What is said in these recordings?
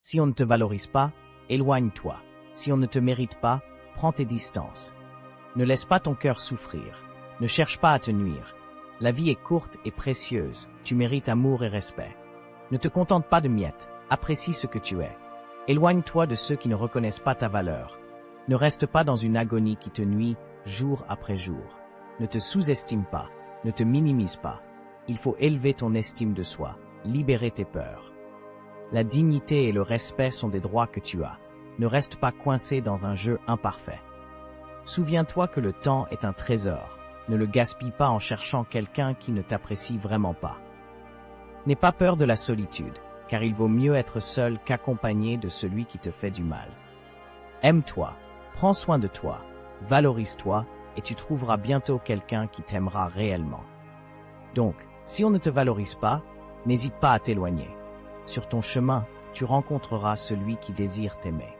Si on ne te valorise pas, éloigne-toi. Si on ne te mérite pas, prends tes distances. Ne laisse pas ton cœur souffrir. Ne cherche pas à te nuire. La vie est courte et précieuse. Tu mérites amour et respect. Ne te contente pas de miettes. Apprécie ce que tu es. Éloigne-toi de ceux qui ne reconnaissent pas ta valeur. Ne reste pas dans une agonie qui te nuit jour après jour. Ne te sous-estime pas. Ne te minimise pas. Il faut élever ton estime de soi. Libérer tes peurs. La dignité et le respect sont des droits que tu as. Ne reste pas coincé dans un jeu imparfait. Souviens-toi que le temps est un trésor. Ne le gaspille pas en cherchant quelqu'un qui ne t'apprécie vraiment pas. N'aie pas peur de la solitude, car il vaut mieux être seul qu'accompagné de celui qui te fait du mal. Aime-toi, prends soin de toi, valorise-toi et tu trouveras bientôt quelqu'un qui t'aimera réellement. Donc, si on ne te valorise pas, n'hésite pas à t'éloigner. Sur ton chemin, tu rencontreras celui qui désire t'aimer.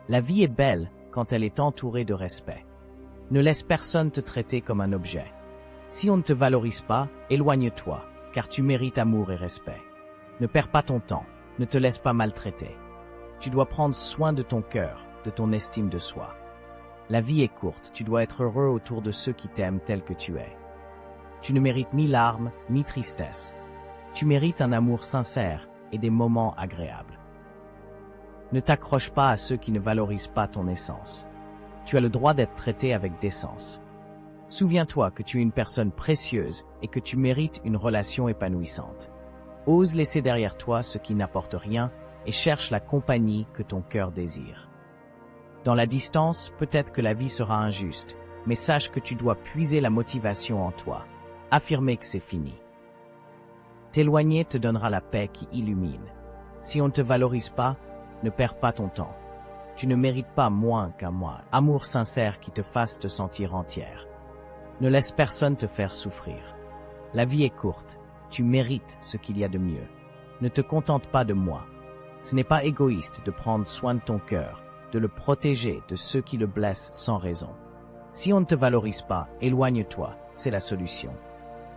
La vie est belle quand elle est entourée de respect. Ne laisse personne te traiter comme un objet. Si on ne te valorise pas, éloigne-toi, car tu mérites amour et respect. Ne perds pas ton temps, ne te laisse pas maltraiter. Tu dois prendre soin de ton cœur, de ton estime de soi. La vie est courte, tu dois être heureux autour de ceux qui t'aiment tel que tu es. Tu ne mérites ni larmes, ni tristesse. Tu mérites un amour sincère et des moments agréables. Ne t'accroche pas à ceux qui ne valorisent pas ton essence. Tu as le droit d'être traité avec décence. Souviens-toi que tu es une personne précieuse et que tu mérites une relation épanouissante. Ose laisser derrière toi ce qui n'apporte rien et cherche la compagnie que ton cœur désire. Dans la distance, peut-être que la vie sera injuste, mais sache que tu dois puiser la motivation en toi. Affirmer que c'est fini. T'éloigner te donnera la paix qui illumine. Si on ne te valorise pas, ne perds pas ton temps. Tu ne mérites pas moins qu'un moi. Amour sincère qui te fasse te sentir entière. Ne laisse personne te faire souffrir. La vie est courte. Tu mérites ce qu'il y a de mieux. Ne te contente pas de moi. Ce n'est pas égoïste de prendre soin de ton cœur, de le protéger de ceux qui le blessent sans raison. Si on ne te valorise pas, éloigne-toi, c'est la solution.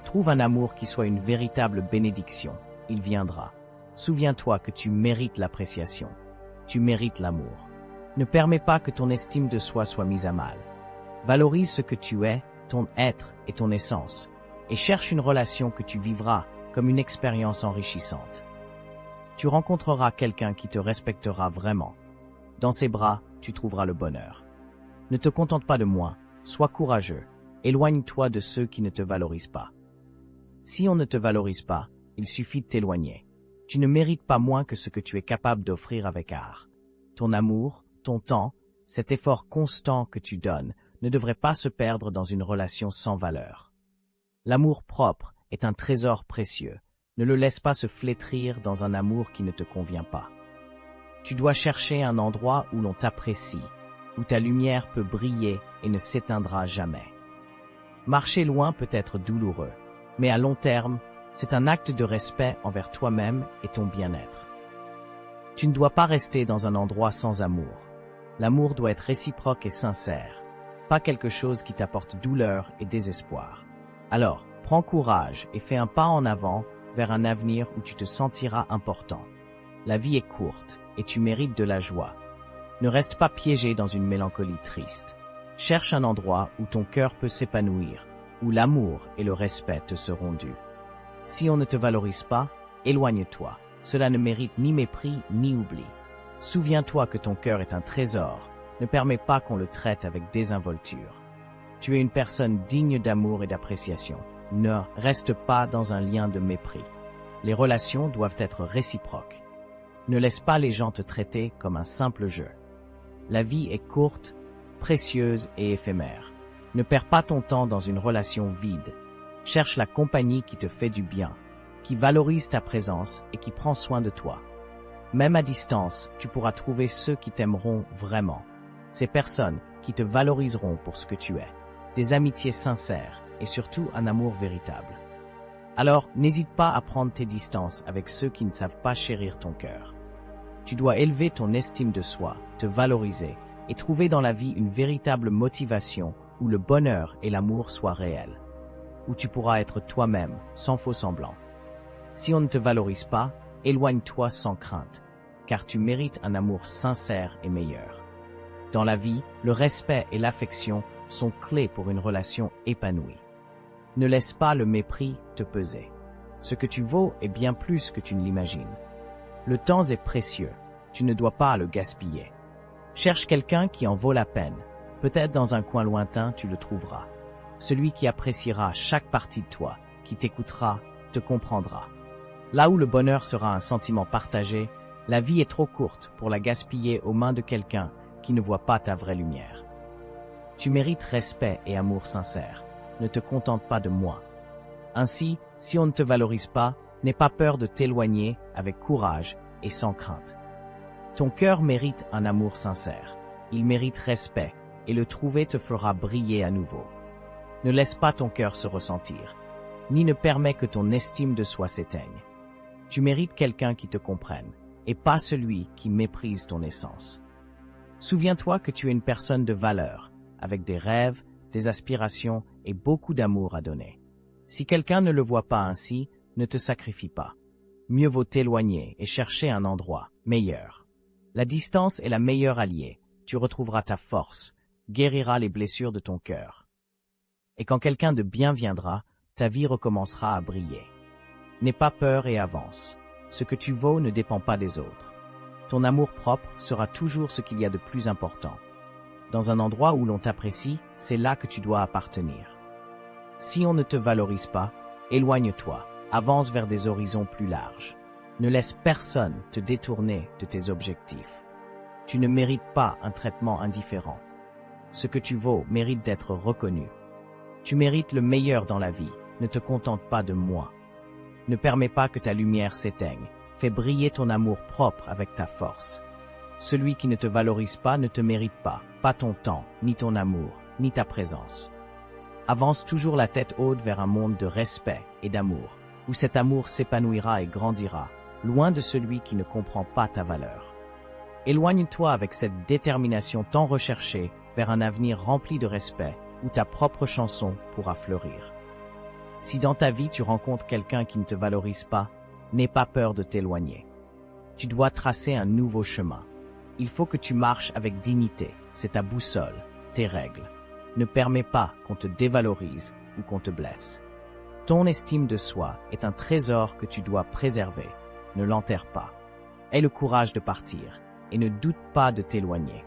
Trouve un amour qui soit une véritable bénédiction. Il viendra. Souviens-toi que tu mérites l'appréciation. Tu mérites l'amour. Ne permets pas que ton estime de soi soit mise à mal. Valorise ce que tu es, ton être et ton essence, et cherche une relation que tu vivras comme une expérience enrichissante. Tu rencontreras quelqu'un qui te respectera vraiment. Dans ses bras, tu trouveras le bonheur. Ne te contente pas de moi, sois courageux. Éloigne-toi de ceux qui ne te valorisent pas. Si on ne te valorise pas, il suffit de t'éloigner. Tu ne mérites pas moins que ce que tu es capable d'offrir avec art. Ton amour, ton temps, cet effort constant que tu donnes ne devrait pas se perdre dans une relation sans valeur. L'amour propre est un trésor précieux. Ne le laisse pas se flétrir dans un amour qui ne te convient pas. Tu dois chercher un endroit où l'on t'apprécie, où ta lumière peut briller et ne s'éteindra jamais. Marcher loin peut être douloureux, mais à long terme, c'est un acte de respect envers toi-même et ton bien-être. Tu ne dois pas rester dans un endroit sans amour. L'amour doit être réciproque et sincère, pas quelque chose qui t'apporte douleur et désespoir. Alors, prends courage et fais un pas en avant vers un avenir où tu te sentiras important. La vie est courte et tu mérites de la joie. Ne reste pas piégé dans une mélancolie triste. Cherche un endroit où ton cœur peut s'épanouir, où l'amour et le respect te seront dus. Si on ne te valorise pas, éloigne-toi. Cela ne mérite ni mépris ni oubli. Souviens-toi que ton cœur est un trésor. Ne permets pas qu'on le traite avec désinvolture. Tu es une personne digne d'amour et d'appréciation. Ne reste pas dans un lien de mépris. Les relations doivent être réciproques. Ne laisse pas les gens te traiter comme un simple jeu. La vie est courte, précieuse et éphémère. Ne perds pas ton temps dans une relation vide. Cherche la compagnie qui te fait du bien, qui valorise ta présence et qui prend soin de toi. Même à distance, tu pourras trouver ceux qui t'aimeront vraiment. Ces personnes qui te valoriseront pour ce que tu es. Des amitiés sincères et surtout un amour véritable. Alors, n'hésite pas à prendre tes distances avec ceux qui ne savent pas chérir ton cœur. Tu dois élever ton estime de soi, te valoriser et trouver dans la vie une véritable motivation où le bonheur et l'amour soient réels. Où tu pourras être toi-même, sans faux semblant. Si on ne te valorise pas, éloigne-toi sans crainte. car tu mérites un amour sincère et meilleur. Dans la vie, le respect et l'affection sont clés pour une relation épanouie. Ne laisse pas le mépris te peser. Ce que tu vaux est bien plus que tu ne l'imagines. Le temps est précieux, tu ne dois pas le gaspiller. Cherche quelqu'un qui en vaut la peine. Peut-être dans un coin lointain, tu le trouveras. Celui qui appréciera chaque partie de toi, qui t'écoutera, te comprendra. Là où le bonheur sera un sentiment partagé, la vie est trop courte pour la gaspiller aux mains de quelqu'un qui ne voit pas ta vraie lumière. Tu mérites respect et amour sincère. Ne te contente pas de moi. Ainsi, si on ne te valorise pas, n'aie pas peur de t'éloigner avec courage et sans crainte. Ton cœur mérite un amour sincère. Il mérite respect, et le trouver te fera briller à nouveau. Ne laisse pas ton cœur se ressentir, ni ne permets que ton estime de soi s'éteigne. Tu mérites quelqu'un qui te comprenne, et pas celui qui méprise ton essence. Souviens-toi que tu es une personne de valeur, avec des rêves, des aspirations et beaucoup d'amour à donner. Si quelqu'un ne le voit pas ainsi, ne te sacrifie pas. Mieux vaut t'éloigner et chercher un endroit meilleur. La distance est la meilleure alliée. Tu retrouveras ta force, guériras les blessures de ton cœur. Et quand quelqu'un de bien viendra, ta vie recommencera à briller. N'aie pas peur et avance. Ce que tu vaux ne dépend pas des autres. Ton amour-propre sera toujours ce qu'il y a de plus important. Dans un endroit où l'on t'apprécie, c'est là que tu dois appartenir. Si on ne te valorise pas, éloigne-toi, avance vers des horizons plus larges. Ne laisse personne te détourner de tes objectifs. Tu ne mérites pas un traitement indifférent. Ce que tu vaux mérite d'être reconnu. Tu mérites le meilleur dans la vie, ne te contente pas de moi. Ne permets pas que ta lumière s'éteigne, fais briller ton amour propre avec ta force. Celui qui ne te valorise pas ne te mérite pas ton temps, ni ton amour, ni ta présence. Avance toujours la tête haute vers un monde de respect et d'amour, où cet amour s'épanouira et grandira, loin de celui qui ne comprend pas ta valeur. Éloigne-toi avec cette détermination tant recherchée vers un avenir rempli de respect, où ta propre chanson pourra fleurir. Si dans ta vie tu rencontres quelqu'un qui ne te valorise pas, n'aie pas peur de t'éloigner. Tu dois tracer un nouveau chemin. Il faut que tu marches avec dignité, c'est ta boussole, tes règles. Ne permets pas qu'on te dévalorise ou qu'on te blesse. Ton estime de soi est un trésor que tu dois préserver. Ne l'enterre pas. Aie le courage de partir et ne doute pas de t'éloigner.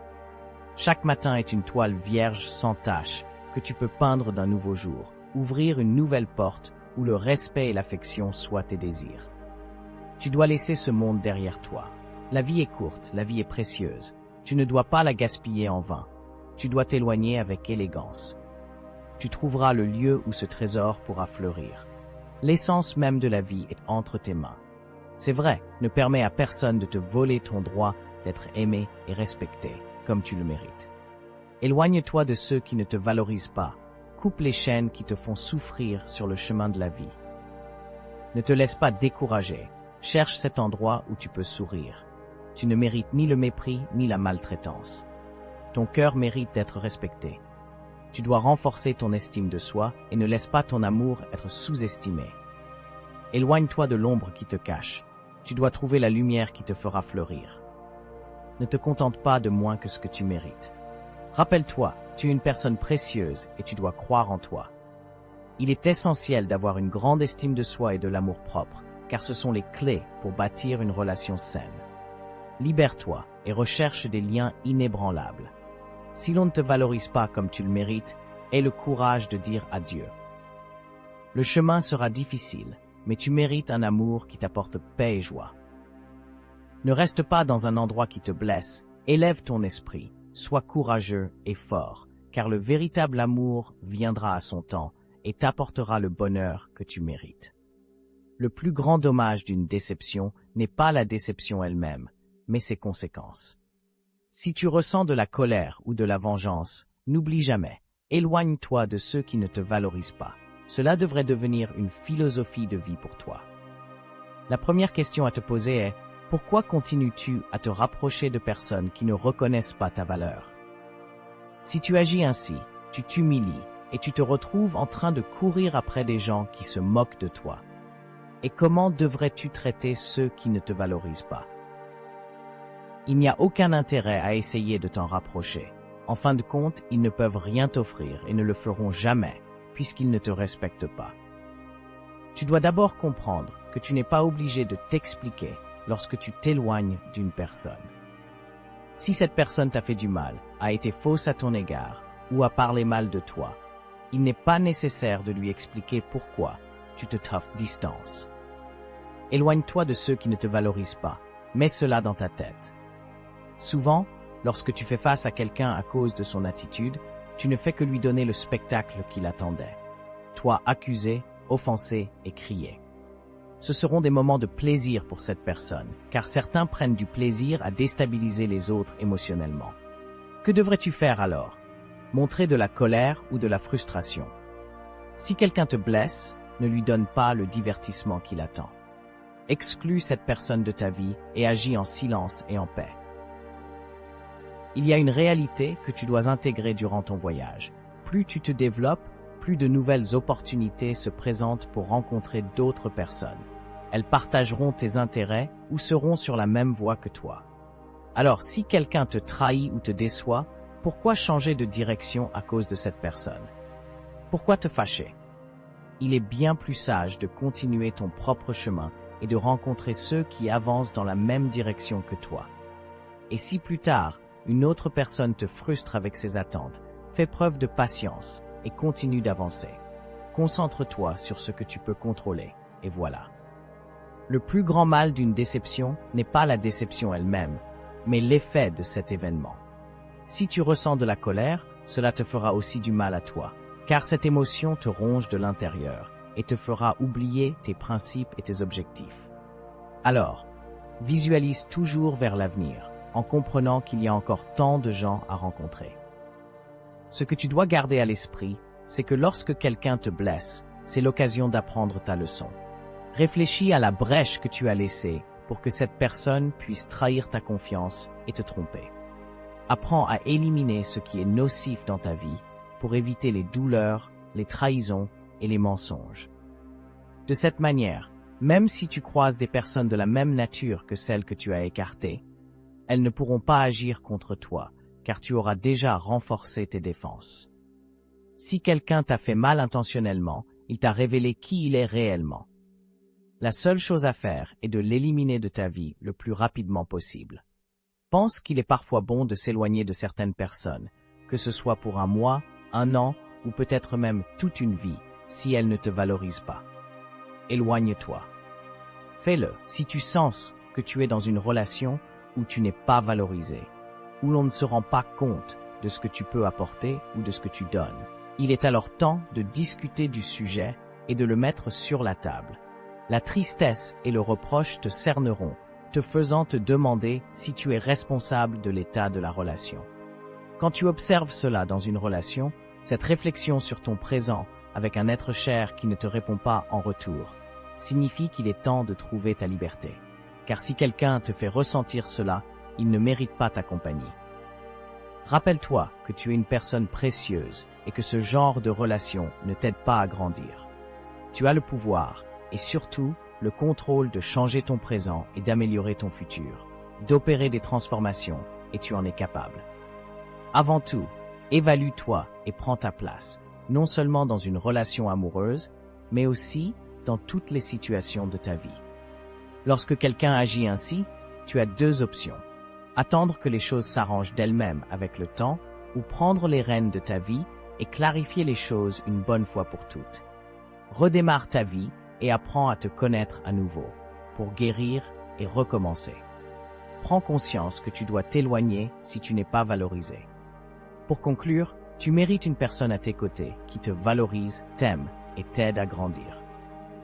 Chaque matin est une toile vierge sans tache que tu peux peindre d'un nouveau jour, ouvrir une nouvelle porte où le respect et l'affection soient tes désirs. Tu dois laisser ce monde derrière toi. La vie est courte, la vie est précieuse. Tu ne dois pas la gaspiller en vain. Tu dois t'éloigner avec élégance. Tu trouveras le lieu où ce trésor pourra fleurir. L'essence même de la vie est entre tes mains. C'est vrai, ne permets à personne de te voler ton droit d'être aimé et respecté, comme tu le mérites. Éloigne-toi de ceux qui ne te valorisent pas. Coupe les chaînes qui te font souffrir sur le chemin de la vie. Ne te laisse pas décourager. Cherche cet endroit où tu peux sourire. Tu ne mérites ni le mépris ni la maltraitance. Ton cœur mérite d'être respecté. Tu dois renforcer ton estime de soi et ne laisse pas ton amour être sous-estimé. Éloigne-toi de l'ombre qui te cache. Tu dois trouver la lumière qui te fera fleurir. Ne te contente pas de moins que ce que tu mérites. Rappelle-toi, tu es une personne précieuse et tu dois croire en toi. Il est essentiel d'avoir une grande estime de soi et de l'amour-propre, car ce sont les clés pour bâtir une relation saine. Libère-toi et recherche des liens inébranlables. Si l'on ne te valorise pas comme tu le mérites, aie le courage de dire adieu. Le chemin sera difficile, mais tu mérites un amour qui t'apporte paix et joie. Ne reste pas dans un endroit qui te blesse, élève ton esprit, sois courageux et fort, car le véritable amour viendra à son temps et t'apportera le bonheur que tu mérites. Le plus grand dommage d'une déception n'est pas la déception elle-même, mais ses conséquences. Si tu ressens de la colère ou de la vengeance, n'oublie jamais, éloigne-toi de ceux qui ne te valorisent pas. Cela devrait devenir une philosophie de vie pour toi. La première question à te poser est, pourquoi continues-tu à te rapprocher de personnes qui ne reconnaissent pas ta valeur? Si tu agis ainsi, tu t'humilies et tu te retrouves en train de courir après des gens qui se moquent de toi. Et comment devrais-tu traiter ceux qui ne te valorisent pas? Il n'y a aucun intérêt à essayer de t'en rapprocher. En fin de compte, ils ne peuvent rien t'offrir et ne le feront jamais, puisqu'ils ne te respectent pas. Tu dois d'abord comprendre que tu n'es pas obligé de t'expliquer lorsque tu t'éloignes d'une personne. Si cette personne t'a fait du mal, a été fausse à ton égard, ou a parlé mal de toi, il n'est pas nécessaire de lui expliquer pourquoi tu te distances. Éloigne-toi de ceux qui ne te valorisent pas. Mets cela dans ta tête. Souvent, lorsque tu fais face à quelqu'un à cause de son attitude, tu ne fais que lui donner le spectacle qu'il attendait. Toi accusé, offensé et crié. Ce seront des moments de plaisir pour cette personne, car certains prennent du plaisir à déstabiliser les autres émotionnellement. Que devrais-tu faire alors? Montrer de la colère ou de la frustration. Si quelqu'un te blesse, ne lui donne pas le divertissement qu'il attend. Exclus cette personne de ta vie et agis en silence et en paix. Il y a une réalité que tu dois intégrer durant ton voyage. Plus tu te développes, plus de nouvelles opportunités se présentent pour rencontrer d'autres personnes. Elles partageront tes intérêts ou seront sur la même voie que toi. Alors, si quelqu'un te trahit ou te déçoit, pourquoi changer de direction à cause de cette personne? Pourquoi te fâcher? Il est bien plus sage de continuer ton propre chemin et de rencontrer ceux qui avancent dans la même direction que toi. Et si plus tard, une autre personne te frustre avec ses attentes, fais preuve de patience et continue d'avancer. Concentre-toi sur ce que tu peux contrôler, et voilà. Le plus grand mal d'une déception n'est pas la déception elle-même, mais l'effet de cet événement. Si tu ressens de la colère, cela te fera aussi du mal à toi, car cette émotion te ronge de l'intérieur et te fera oublier tes principes et tes objectifs. Alors, visualise toujours vers l'avenir, en comprenant qu'il y a encore tant de gens à rencontrer. Ce que tu dois garder à l'esprit, c'est que lorsque quelqu'un te blesse, c'est l'occasion d'apprendre ta leçon. Réfléchis à la brèche que tu as laissée pour que cette personne puisse trahir ta confiance et te tromper. Apprends à éliminer ce qui est nocif dans ta vie pour éviter les douleurs, les trahisons et les mensonges. De cette manière, même si tu croises des personnes de la même nature que celles que tu as écartées, elles ne pourront pas agir contre toi, car tu auras déjà renforcé tes défenses. Si quelqu'un t'a fait mal intentionnellement, il t'a révélé qui il est réellement. La seule chose à faire est de l'éliminer de ta vie le plus rapidement possible. Pense qu'il est parfois bon de s'éloigner de certaines personnes, que ce soit pour un mois, un an ou peut-être même toute une vie, si elles ne te valorisent pas. Éloigne-toi. Fais-le si tu sens que tu es dans une relation où tu n'es pas valorisé, où l'on ne se rend pas compte de ce que tu peux apporter ou de ce que tu donnes. Il est alors temps de discuter du sujet et de le mettre sur la table. La tristesse et le reproche te cerneront, te faisant te demander si tu es responsable de l'état de la relation. Quand tu observes cela dans une relation, cette réflexion sur ton présent avec un être cher qui ne te répond pas en retour signifie qu'il est temps de trouver ta liberté. Car si quelqu'un te fait ressentir cela, il ne mérite pas ta compagnie. Rappelle-toi que tu es une personne précieuse et que ce genre de relation ne t'aide pas à grandir. Tu as le pouvoir et surtout le contrôle de changer ton présent et d'améliorer ton futur, d'opérer des transformations, et tu en es capable. Avant tout, évalue-toi et prends ta place, non seulement dans une relation amoureuse, mais aussi dans toutes les situations de ta vie. Lorsque quelqu'un agit ainsi, tu as deux options. Attendre que les choses s'arrangent d'elles-mêmes avec le temps, ou prendre les rênes de ta vie et clarifier les choses une bonne fois pour toutes. Redémarre ta vie et apprends à te connaître à nouveau, pour guérir et recommencer. Prends conscience que tu dois t'éloigner si tu n'es pas valorisé. Pour conclure, tu mérites une personne à tes côtés qui te valorise, t'aime et t'aide à grandir.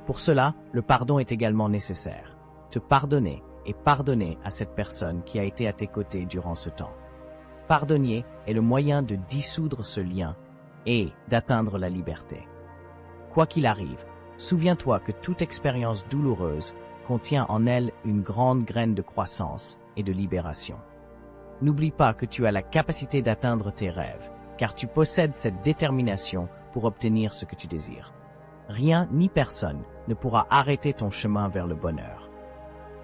Pour cela, le pardon est également nécessaire. Te pardonner et pardonner à cette personne qui a été à tes côtés durant ce temps. Pardonner est le moyen de dissoudre ce lien et d'atteindre la liberté. Quoi qu'il arrive, souviens-toi que toute expérience douloureuse contient en elle une grande graine de croissance et de libération. N'oublie pas que tu as la capacité d'atteindre tes rêves, car tu possèdes cette détermination pour obtenir ce que tu désires. Rien ni personne ne pourra arrêter ton chemin vers le bonheur.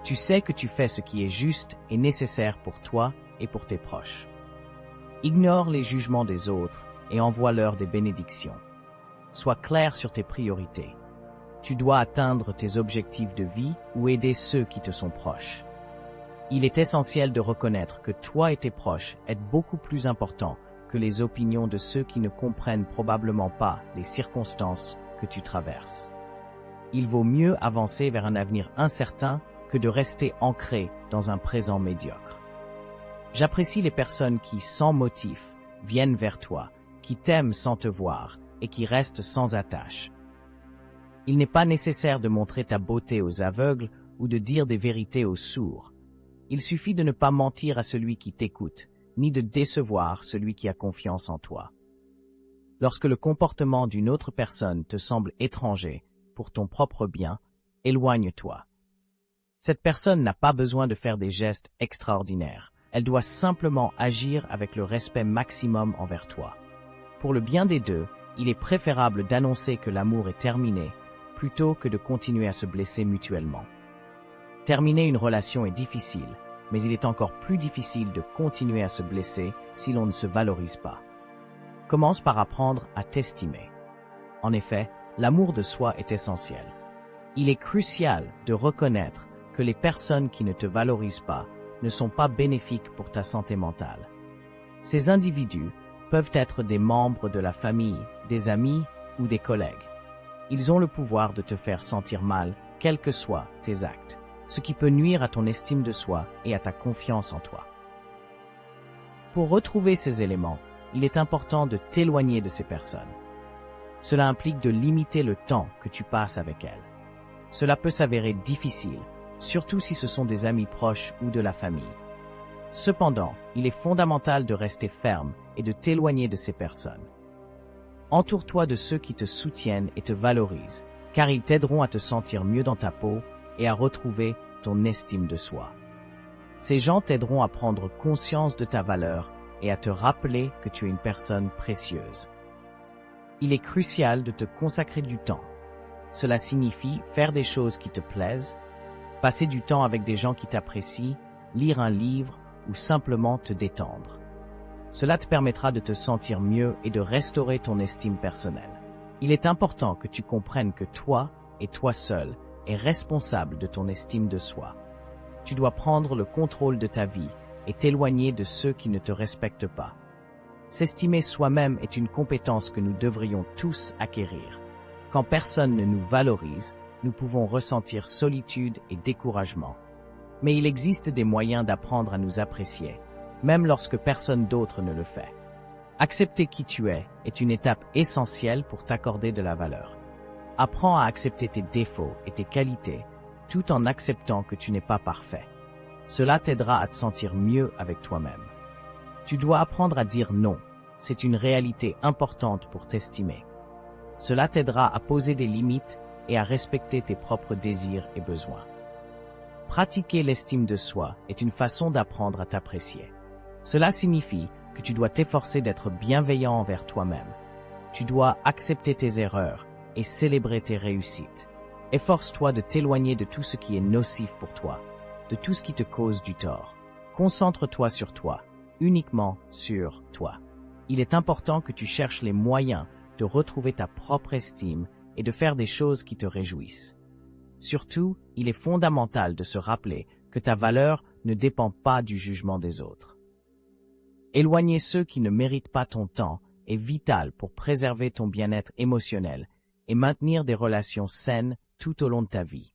Tu sais que tu fais ce qui est juste et nécessaire pour toi et pour tes proches. Ignore les jugements des autres et envoie-leur des bénédictions. Sois clair sur tes priorités. Tu dois atteindre tes objectifs de vie ou aider ceux qui te sont proches. Il est essentiel de reconnaître que toi et tes proches êtes beaucoup plus importants que les opinions de ceux qui ne comprennent probablement pas les circonstances que tu traverses. Il vaut mieux avancer vers un avenir incertain que de rester ancré dans un présent médiocre. J'apprécie les personnes qui, sans motif, viennent vers toi, qui t'aiment sans te voir et qui restent sans attache. Il n'est pas nécessaire de montrer ta beauté aux aveugles ou de dire des vérités aux sourds. Il suffit de ne pas mentir à celui qui t'écoute, ni de décevoir celui qui a confiance en toi. Lorsque le comportement d'une autre personne te semble étranger pour ton propre bien, éloigne-toi. Cette personne n'a pas besoin de faire des gestes extraordinaires. Elle doit simplement agir avec le respect maximum envers toi. Pour le bien des deux, il est préférable d'annoncer que l'amour est terminé plutôt que de continuer à se blesser mutuellement. Terminer une relation est difficile, mais il est encore plus difficile de continuer à se blesser si l'on ne se valorise pas. Commence par apprendre à t'estimer. En effet, l'amour de soi est essentiel. Il est crucial de reconnaître que les personnes qui ne te valorisent pas ne sont pas bénéfiques pour ta santé mentale. Ces individus peuvent être des membres de la famille, des amis ou des collègues. Ils ont le pouvoir de te faire sentir mal, quels que soient tes actes, ce qui peut nuire à ton estime de soi et à ta confiance en toi. Pour retrouver ces éléments, il est important de t'éloigner de ces personnes. Cela implique de limiter le temps que tu passes avec elles. Cela peut s'avérer difficile, surtout si ce sont des amis proches ou de la famille. Cependant, il est fondamental de rester ferme et de t'éloigner de ces personnes. Entoure-toi de ceux qui te soutiennent et te valorisent, car ils t'aideront à te sentir mieux dans ta peau et à retrouver ton estime de soi. Ces gens t'aideront à prendre conscience de ta valeur et à te rappeler que tu es une personne précieuse. Il est crucial de te consacrer du temps. Cela signifie faire des choses qui te plaisent, passer du temps avec des gens qui t'apprécient, lire un livre ou simplement te détendre. Cela te permettra de te sentir mieux et de restaurer ton estime personnelle. Il est important que tu comprennes que toi, et toi seul, es responsable de ton estime de soi. Tu dois prendre le contrôle de ta vie et t'éloigner de ceux qui ne te respectent pas. S'estimer soi-même est une compétence que nous devrions tous acquérir. Quand personne ne nous valorise, nous pouvons ressentir solitude et découragement. Mais il existe des moyens d'apprendre à nous apprécier, même lorsque personne d'autre ne le fait. Accepter qui tu es est une étape essentielle pour t'accorder de la valeur. Apprends à accepter tes défauts et tes qualités, tout en acceptant que tu n'es pas parfait. Cela t'aidera à te sentir mieux avec toi-même. Tu dois apprendre à dire non. C'est une réalité importante pour t'estimer. Cela t'aidera à poser des limites et à respecter tes propres désirs et besoins. Pratiquer l'estime de soi est une façon d'apprendre à t'apprécier. Cela signifie que tu dois t'efforcer d'être bienveillant envers toi-même. Tu dois accepter tes erreurs et célébrer tes réussites. Efforce-toi de t'éloigner de tout ce qui est nocif pour toi, de tout ce qui te cause du tort. Concentre-toi sur toi, uniquement sur toi. Il est important que tu cherches les moyens de retrouver ta propre estime et de faire des choses qui te réjouissent. Surtout, il est fondamental de se rappeler que ta valeur ne dépend pas du jugement des autres. Éloigner ceux qui ne méritent pas ton temps est vital pour préserver ton bien-être émotionnel et maintenir des relations saines tout au long de ta vie.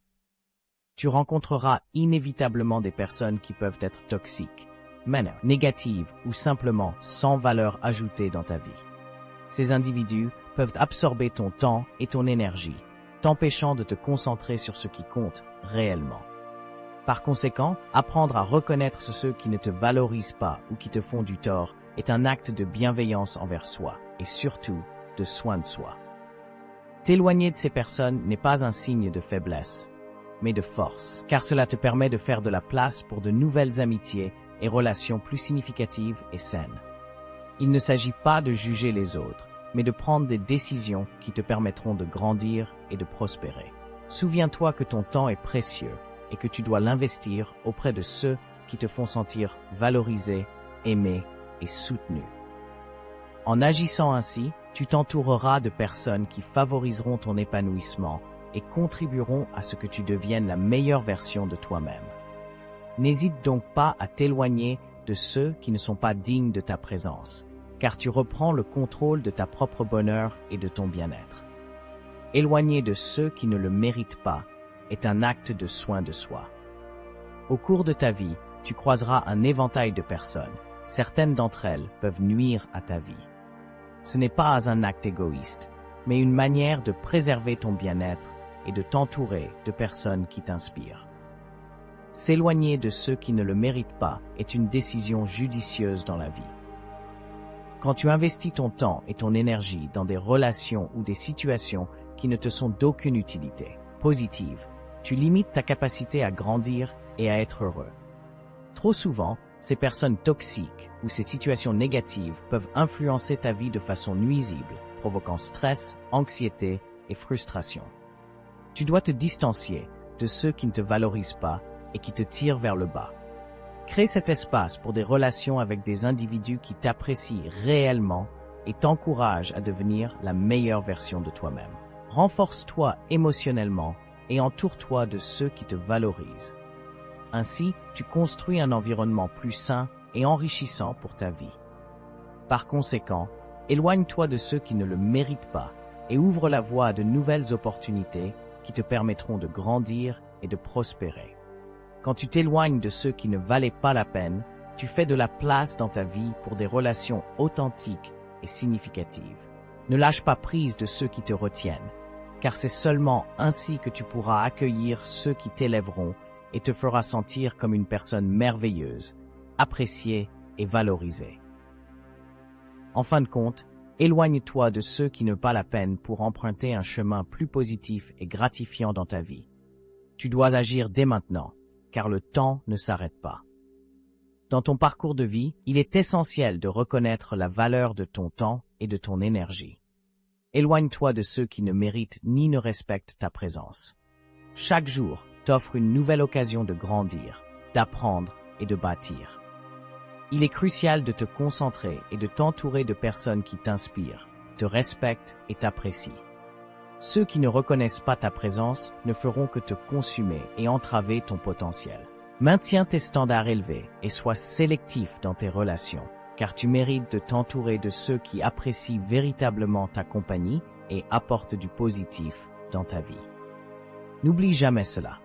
Tu rencontreras inévitablement des personnes qui peuvent être toxiques, négatives ou simplement sans valeur ajoutée dans ta vie. Ces individus peuvent absorber ton temps et ton énergie, t'empêchant de te concentrer sur ce qui compte réellement. Par conséquent, apprendre à reconnaître ceux qui ne te valorisent pas ou qui te font du tort est un acte de bienveillance envers soi et surtout de soin de soi. T'éloigner de ces personnes n'est pas un signe de faiblesse, mais de force, car cela te permet de faire de la place pour de nouvelles amitiés et relations plus significatives et saines. Il ne s'agit pas de juger les autres, mais de prendre des décisions qui te permettront de grandir et de prospérer. Souviens-toi que ton temps est précieux et que tu dois l'investir auprès de ceux qui te font sentir valorisé, aimé et soutenu. En agissant ainsi, tu t'entoureras de personnes qui favoriseront ton épanouissement et contribueront à ce que tu deviennes la meilleure version de toi-même. N'hésite donc pas à t'éloigner de ceux qui ne sont pas dignes de ta présence, car tu reprends le contrôle de ta propre bonheur et de ton bien-être. Éloigner de ceux qui ne le méritent pas est un acte de soin de soi. Au cours de ta vie, tu croiseras un éventail de personnes. Certaines d'entre elles peuvent nuire à ta vie. Ce n'est pas un acte égoïste, mais une manière de préserver ton bien-être et de t'entourer de personnes qui t'inspirent. S'éloigner de ceux qui ne le méritent pas est une décision judicieuse dans la vie. Quand tu investis ton temps et ton énergie dans des relations ou des situations qui ne te sont d'aucune utilité positive, tu limites ta capacité à grandir et à être heureux. Trop souvent, ces personnes toxiques ou ces situations négatives peuvent influencer ta vie de façon nuisible, provoquant stress, anxiété et frustration. Tu dois te distancier de ceux qui ne te valorisent pas et qui te tirent vers le bas. Crée cet espace pour des relations avec des individus qui t'apprécient réellement et t'encouragent à devenir la meilleure version de toi-même. Renforce-toi émotionnellement et entoure-toi de ceux qui te valorisent. Ainsi, tu construis un environnement plus sain et enrichissant pour ta vie. Par conséquent, éloigne-toi de ceux qui ne le méritent pas et ouvre la voie à de nouvelles opportunités qui te permettront de grandir et de prospérer. Quand tu t'éloignes de ceux qui ne valaient pas la peine, tu fais de la place dans ta vie pour des relations authentiques et significatives. Ne lâche pas prise de ceux qui te retiennent, car c'est seulement ainsi que tu pourras accueillir ceux qui t'élèveront et te fera sentir comme une personne merveilleuse, appréciée et valorisée. En fin de compte, éloigne-toi de ceux qui ne valent la peine pour emprunter un chemin plus positif et gratifiant dans ta vie. Tu dois agir dès maintenant, car le temps ne s'arrête pas. Dans ton parcours de vie, il est essentiel de reconnaître la valeur de ton temps et de ton énergie. Éloigne-toi de ceux qui ne méritent ni ne respectent ta présence. Chaque jour t'offre une nouvelle occasion de grandir, d'apprendre et de bâtir. Il est crucial de te concentrer et de t'entourer de personnes qui t'inspirent, te respectent et t'apprécient. Ceux qui ne reconnaissent pas ta présence ne feront que te consumer et entraver ton potentiel. Maintiens tes standards élevés et sois sélectif dans tes relations, car tu mérites de t'entourer de ceux qui apprécient véritablement ta compagnie et apportent du positif dans ta vie. N'oublie jamais cela.